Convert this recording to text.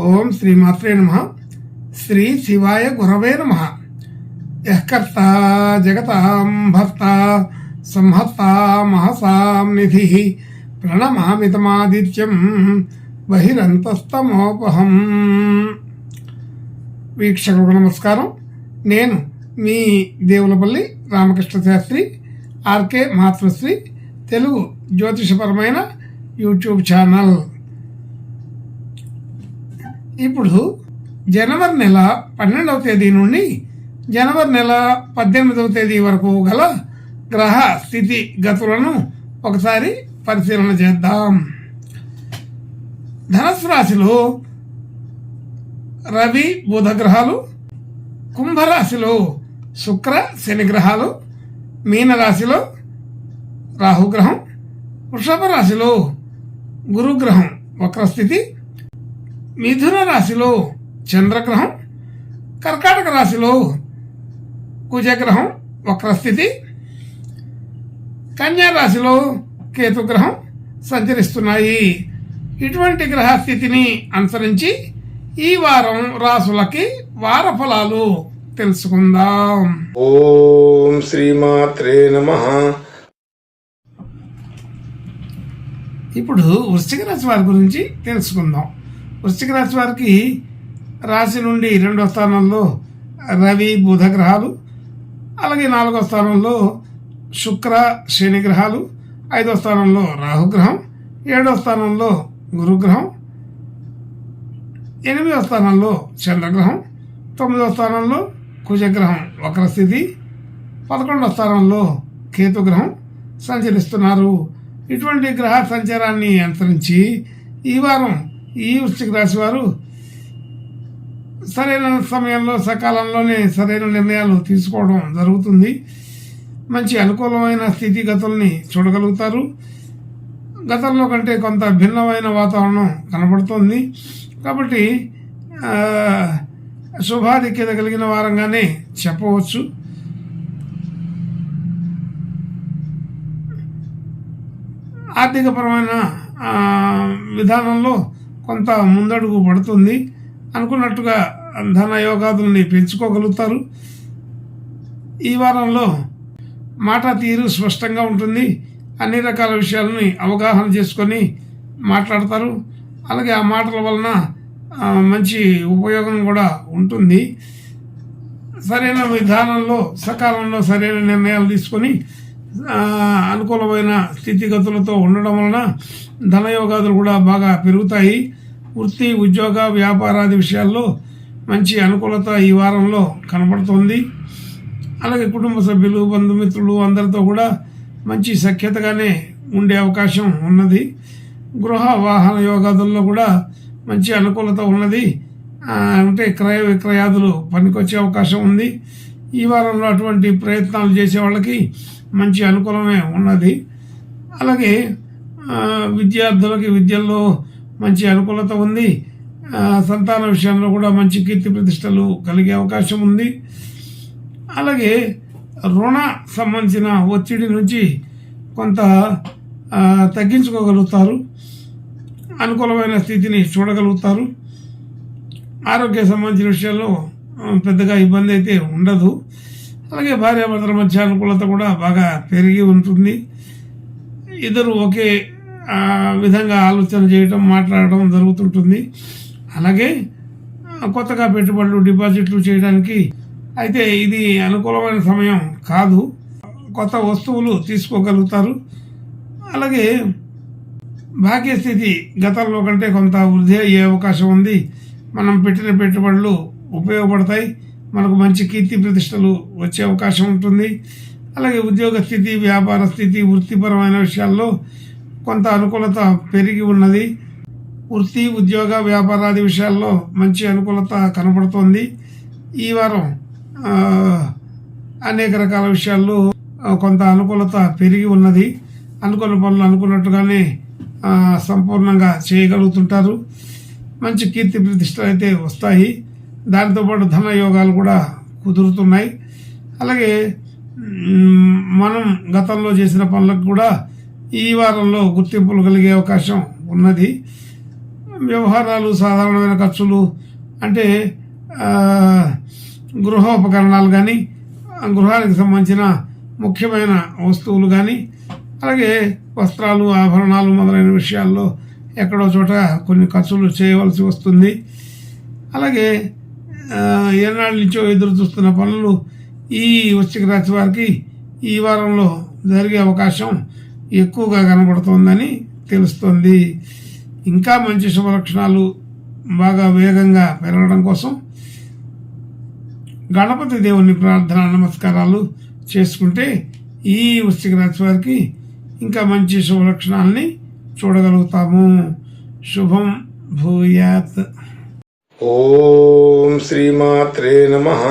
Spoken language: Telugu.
ఓం శ్రీమాత్రే నమః. శ్రీ శివాయ గురవే నమః. యఃకర్తా జగతాం భర్తా సంహర్తా మహసాం నిధి ప్రణమామితమాదిత్యం బహిరంతస్తమోపహం. వీక్షకులకు నమస్కారం. నేను మీ దేవులపల్లి రామకృష్ణ శాస్త్రి, ఆర్కే మాతృశ్రీ తెలుగు జ్యోతిషపరమైన యూట్యూబ్ ఛానల్. ఇప్పుడు జనవరి నెల 12వ తేదీ నుండి జనవరి నెల 18వ తేదీ వరకు గల గ్రహ స్థితి గతులను ఒకసారి పరిశీలన చేద్దాం. ధనుసు రాశిలో రవి బుధ గ్రహాలు, కుంభరాశిలో శుక్ర శని గ్రహాలు, మీనరాశిలో రాహుగ్రహం, వృషభ రాశిలో గురుగ్రహం వక్రస్థితి, మిథున రాశిలో చంద్రగ్రహం, కర్కాటక రాశిలో కుజగ్రహం వక్రస్థితి, కన్యా రాశిలో కేతుగ్రహం సంచరిస్తున్నాయి. ఇటువంటి గ్రహ స్థితిని అనుసరించి ఈ వారం రాసులకి వార ఫలాలు తెలుసుకుందాం. ఓం శ్రీమాత్రే నమః. ఇప్పుడు వృశ్చిక రాశి వారి గురించి తెలుసుకుందాం. వృశ్చిక రాశి వారికి రాశి నుండి 2వ స్థానంలో రవి బుధ గ్రహాలు, అలాగే 4వ స్థానంలో శుక్ర శని గ్రహాలు, 5వ స్థానంలో రాహుగ్రహం, 7వ స్థానంలో గురుగ్రహం, 8వ స్థానంలో చంద్రగ్రహం, 9వ స్థానంలో కుజగ్రహం వక్రస్థితి, 11వ స్థానంలో కేతుగ్రహం సంచరిస్తున్నారు. ఇటువంటి గ్రహ సంచారాన్ని అనుసరించి ఈ వారం ఈ వృశ్చిక రాశి వారు సరైన సమయంలో సకాలంలోనే సరైన నిర్ణయాలు తీసుకోవడం జరుగుతుంది. మంచి అనుకూలమైన స్థితిగతుల్ని చూడగలుగుతారు. గతంలో కంటే కొంత భిన్నమైన వాతావరణం కనబడుతుంది. కాబట్టి శుభాధిక్యత కలిగిన వారంగానే చెప్పవచ్చు. ఆర్థికపరమైన విధానంలో కొంత ముందడుగు పడుతుంది. అనుకున్నట్టుగా ధన యోగాదుల్ని పెంచుకోగలుగుతారు. ఈ వారంలో మాట తీరు స్పష్టంగా ఉంటుంది. అన్ని రకాల విషయాలని అవగాహన చేసుకొని మాట్లాడతారు. అలాగే ఆ మాటల వలన మంచి ఉపయోగం కూడా ఉంటుంది. సరైన విధానంలో సకాలంలో సరైన నిర్ణయాలు తీసుకొని అనుకూలమైన స్థితిగతులతో ఉండడం వలన ధనయోగాదులు కూడా బాగా పెరుగుతాయి. వృత్తి ఉద్యోగ వ్యాపారాది విషయాల్లో మంచి అనుకూలత ఈ వారంలో కనబడుతుంది. అలాగే కుటుంబ సభ్యులు బంధుమిత్రులు అందరితో కూడా మంచి సఖ్యతగానే ఉండే అవకాశం ఉన్నది. గృహ వాహన యోగాదుల్లో కూడా మంచి అనుకూలత ఉన్నది. అంటే క్రయ విక్రయాదులు పనికొచ్చే అవకాశం ఉంది. ఈ వారంలో అటువంటి ప్రయత్నాలు చేసే వాళ్ళకి మంచి అనుకూలమే ఉన్నది. అలాగే విద్యార్థులకి విద్యల్లో మంచి అనుకూలత ఉంది. సంతాన విషయంలో కూడా మంచి కీర్తి ప్రతిష్టలు కలిగే అవకాశం ఉంది. అలాగే రుణ సంబంధించిన ఒత్తిడి నుంచి కొంత తగ్గించుకోగలుగుతారు. అనుకూలమైన స్థితిని చూడగలుగుతారు. ఆరోగ్య సంబంధించిన విషయాల్లో పెద్దగా ఇబ్బంది అయితే ఉండదు. అలాగే భార్యాభర్తల మధ్య అనుకూలత కూడా బాగా పెరిగి ఉంటుంది. ఇద్దరు ఒకే విధంగా ఆలోచన చేయడం మాట్లాడడం జరుగుతుంటుంది. అలాగే కొత్తగా పెట్టుబడులు డిపాజిట్లు చేయడానికి అయితే ఇది అనుకూలమైన సమయం కాదు. కొత్త వస్తువులు తీసుకోగలుగుతారు. అలాగే భాగ్యస్థితి గతంలో కంటే కొంత వృద్ధి అయ్యే అవకాశం ఉంది. మనం పెట్టిన పెట్టుబడులు ఉపయోగపడతాయి. మనకు మంచి కీర్తి ప్రతిష్టలు వచ్చే అవకాశం ఉంటుంది. అలాగే ఉద్యోగ స్థితి వ్యాపార స్థితి వృత్తిపరమైన విషయాల్లో కొంత అనుకూలత పెరిగి ఉన్నది. వృత్తి ఉద్యోగ వ్యాపారాది విషయాల్లో మంచి అనుకూలత కనబడుతోంది. ఈ వారం అనేక రకాల విషయాల్లో కొంత అనుకూలత పెరిగి ఉన్నది. అనుకున్న పనులు అనుకున్నట్టుగానే సంపూర్ణంగా చేయగలుగుతుంటారు. మంచి కీర్తి ప్రతిష్టలు అయితే వస్తాయి. దాంతోపాటు ధన యోగాలు కూడా కుదురుతున్నాయి. అలాగే మనం గతంలో చేసిన పనులకు కూడా ఈ వారంలో గుర్తింపులు కలిగే అవకాశం ఉన్నది. వ్యవహారాలు, సాధారణమైన ఖర్చులు అంటే గృహోపకరణాలు కానీ, గృహానికి సంబంధించిన ముఖ్యమైన వస్తువులు కానీ, అలాగే వస్త్రాలు, ఆభరణాలు మొదలైన విషయాల్లో ఎక్కడో చోట కొన్ని ఖర్చులు చేయవలసి వస్తుంది. అలాగే ఏనాళ్ళ నుంచో ఎదురు చూస్తున్న పనులు ఈ వృశ్చిక రాశి వారికి ఈ వారంలో జరిగే అవకాశం ఎక్కువగా కనబడుతోందని తెలుస్తుంది. ఇంకా మంచి శుభలక్షణాలు బాగా వేగంగా పెరగడం కోసం గణపతి దేవుని ప్రార్థన, నమస్కారాలు చేసుకుంటే ఈ వృశ్చిక రాశి వారికి ఇంకా మంచి శుభలక్షణాలని చూడగలుగుతాము. శుభం భూయాత్. ఓం శ్రీమాత్రే నమః.